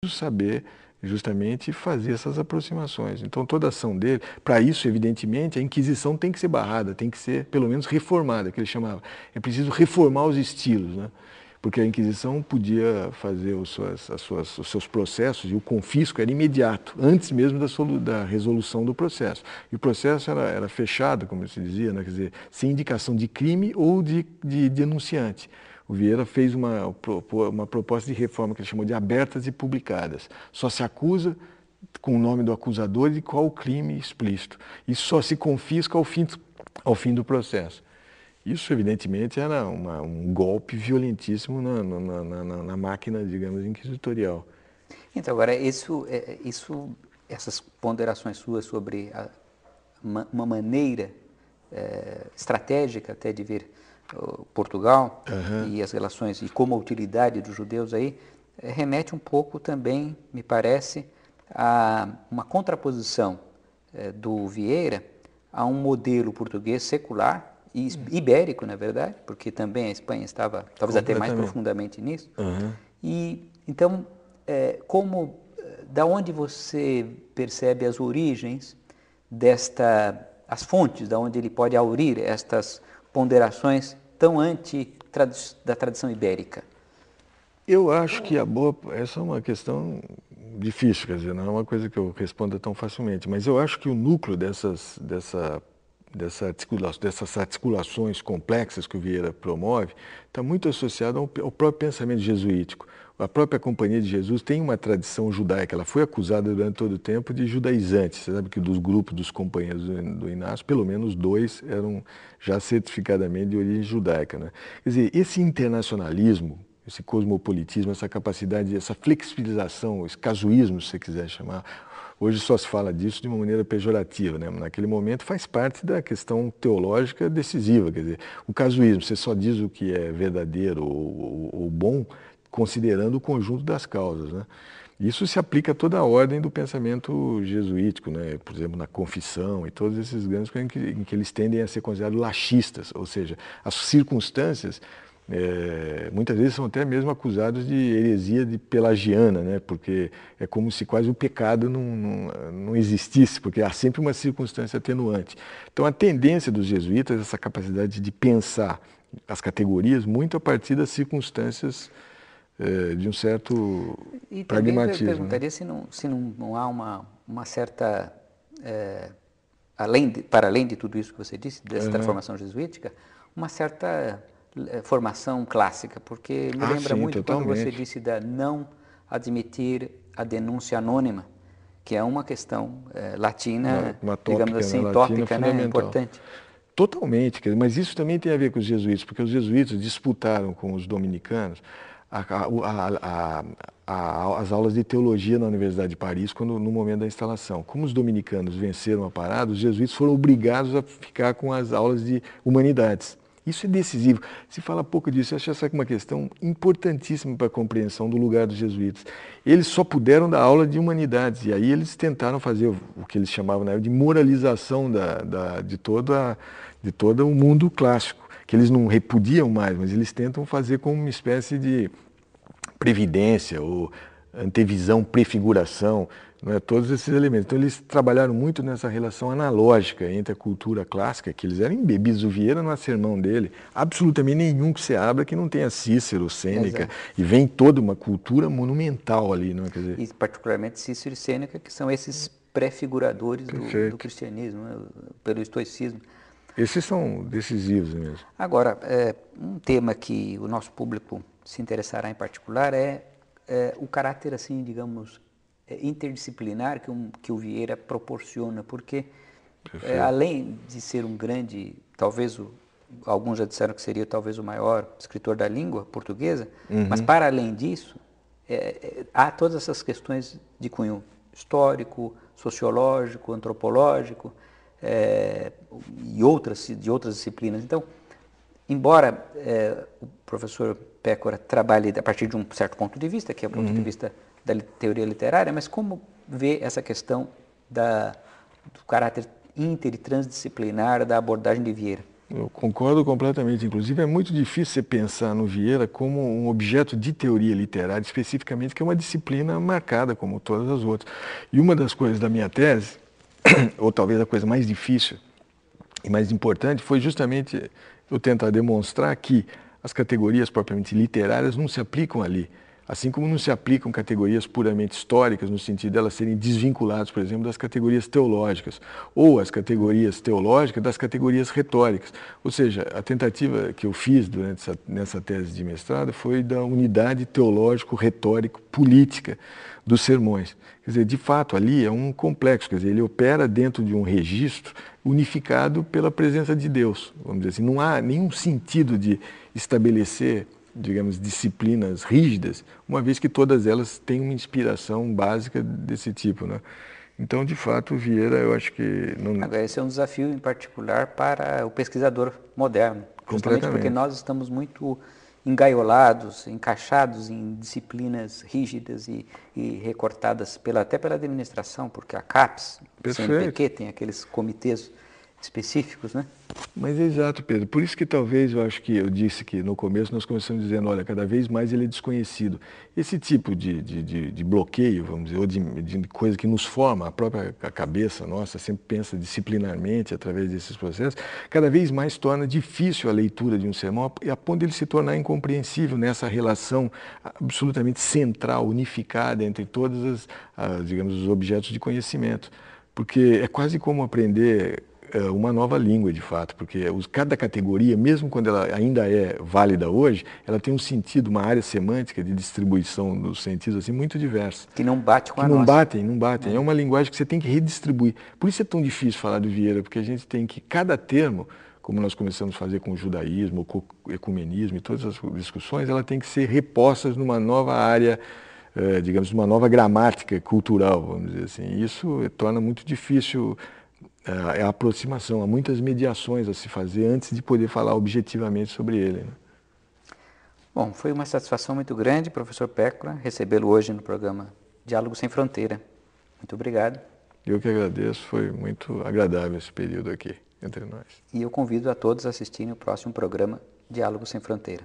saber justamente fazer essas aproximações. Então, toda a ação dele, para isso, evidentemente, a Inquisição tem que ser barrada, tem que ser, pelo menos, reformada, que ele chamava. É preciso reformar os estilos, né? Porque a Inquisição podia fazer os seus processos e o confisco era imediato, antes mesmo da resolução do processo. E o processo era fechado, como se dizia, né? Quer dizer, sem indicação de crime ou de denunciante. O Vieira fez uma proposta de reforma que ele chamou de abertas e publicadas. Só se acusa com o nome do acusador e qual o crime explícito. E só se confisca ao fim do processo. Isso, evidentemente, era um golpe violentíssimo na máquina, digamos, inquisitorial. Então, agora, essas ponderações suas sobre uma maneira estratégica até de ver Portugal e as relações e como a utilidade dos judeus aí remete um pouco também, me parece, a uma contraposição do Vieira a um modelo português secular e ibérico, na verdade, porque também a Espanha estava talvez até mais profundamente nisso. E então, da onde você percebe as origens as fontes, da onde ele pode aurir estas ponderações tão da tradição ibérica? Eu acho que essa é uma questão difícil, quer dizer, não é uma coisa que eu responda tão facilmente, mas eu acho que o núcleo dessas articulações complexas que o Vieira promove está muito associado ao próprio pensamento jesuítico. A própria Companhia de Jesus tem uma tradição judaica, ela foi acusada durante todo o tempo de judaizante. Você sabe que dos grupos dos companheiros do Inácio, pelo menos 2 eram já certificadamente de origem judaica, né? Quer dizer, esse internacionalismo, esse cosmopolitismo, essa capacidade, essa flexibilização, esse casuísmo, se você quiser chamar, hoje só se fala disso de uma maneira pejorativa, né? Naquele momento faz parte da questão teológica decisiva, quer dizer, o casuísmo, você só diz o que é verdadeiro ou bom, considerando o conjunto das causas, né? Isso se aplica a toda a ordem do pensamento jesuítico, né? Por exemplo, na confissão e todos esses grandes coisas em que eles tendem a ser considerados laxistas, ou seja, as circunstâncias muitas vezes são até mesmo acusados de heresia pelagiana, né? Porque é como se quase o pecado não existisse, porque há sempre uma circunstância atenuante. Então a tendência dos jesuítas é essa capacidade de pensar as categorias muito a partir das circunstâncias de um certo e pragmatismo. Também eu perguntaria, né? se não há uma certa, para além de tudo isso que você disse, dessa formação jesuítica, uma certa formação clássica, porque me lembra muito totalmente. quando você disse da não admitir a denúncia anônima, que é uma questão latina, uma digamos assim, tópica, né? Importante. Totalmente, mas isso também tem a ver com os jesuítas, porque os jesuítas disputaram com os dominicanos as aulas de teologia na Universidade de Paris no momento da instalação. Como os dominicanos venceram a parada, os jesuítas foram obrigados a ficar com as aulas de humanidades. Isso é decisivo. Se fala pouco disso, eu acho essa uma questão importantíssima para a compreensão do lugar dos jesuítas. Eles só puderam dar aula de humanidades, e aí eles tentaram fazer o que eles chamavam na época de moralização de todo o mundo clássico, que eles não repudiam mais, mas eles tentam fazer como uma espécie de previdência ou antevisão, prefiguração, não é? Todos esses elementos. Então eles trabalharam muito nessa relação analógica entre a cultura clássica, que eles eram embebidos. O Vieira, no sermão dele, absolutamente nenhum que você abra que não tenha Cícero, Sêneca, e vem toda uma cultura monumental ali. Não é? Quer dizer, e particularmente Cícero e Sêneca, que são esses prefiguradores do cristianismo, né? Pelo estoicismo. Esses são decisivos mesmo. Agora, um tema que o nosso público se interessará em particular é o caráter, assim, digamos, interdisciplinar que o Vieira proporciona, porque além de ser um grande, talvez alguns já disseram que seria talvez o maior escritor da língua portuguesa, mas para além disso, há todas essas questões de cunho histórico, sociológico, antropológico, e de outras disciplinas. Então, embora o professor Pécora trabalhe a partir de um certo ponto de vista, que é o ponto de vista da teoria literária, mas como vê essa questão do caráter inter e transdisciplinar da abordagem de Vieira? Eu concordo completamente. Inclusive, é muito difícil você pensar no Vieira como um objeto de teoria literária, especificamente, que é uma disciplina marcada, como todas as outras. E uma das coisas da minha tese, ou talvez a coisa mais difícil e mais importante, foi justamente eu tentar demonstrar que as categorias propriamente literárias não se aplicam ali. Assim como não se aplicam categorias puramente históricas, no sentido de elas serem desvinculadas, por exemplo, das categorias teológicas, ou as categorias teológicas das categorias retóricas. Ou seja, a tentativa que eu fiz nessa tese de mestrado foi da unidade teológico-retórico-política dos sermões. Quer dizer, de fato, ali é um complexo, quer dizer, ele opera dentro de um registro unificado pela presença de Deus, vamos dizer assim. Não há nenhum sentido de estabelecer, digamos, disciplinas rígidas, uma vez que todas elas têm uma inspiração básica desse tipo, né? Então, de fato, o Vieira, eu acho que... Não... Agora, esse é um desafio em particular para o pesquisador moderno, justamente porque nós estamos muito engaiolados, encaixados em disciplinas rígidas e recortadas até pela administração, porque a CAPES, o CNPq, tem aqueles comitês específicos, né? Mas é exato, Pedro. Por isso que talvez eu acho que eu disse que no começo nós começamos dizendo, olha, cada vez mais ele é desconhecido. Esse tipo de bloqueio, vamos dizer, ou de coisa que nos forma, a própria cabeça nossa sempre pensa disciplinarmente através desses processos, cada vez mais torna difícil a leitura de um sermão, a ponto de ele se tornar incompreensível nessa relação absolutamente central, unificada entre todos digamos, os objetos de conhecimento. Porque é quase como aprender uma nova língua, de fato, porque cada categoria, mesmo quando ela ainda é válida hoje, ela tem um sentido, uma área semântica de distribuição dos sentidos assim, muito diversa. Que não bate com a nossa. Não batem. É uma linguagem que você tem que redistribuir. Por isso é tão difícil falar do Vieira, porque a gente tem que, cada termo, como nós começamos a fazer com o judaísmo, com o ecumenismo e todas as discussões, ela tem que ser repostas numa nova área, digamos, numa nova gramática cultural, vamos dizer assim. Isso torna muito difícil a aproximação, há muitas mediações a se fazer antes de poder falar objetivamente sobre ele, né? Bom, foi uma satisfação muito grande, professor Pécora, recebê-lo hoje no programa Diálogo Sem Fronteira. Muito obrigado. Eu que agradeço, foi muito agradável esse período aqui entre nós. E eu convido a todos a assistirem o próximo programa Diálogo Sem Fronteira.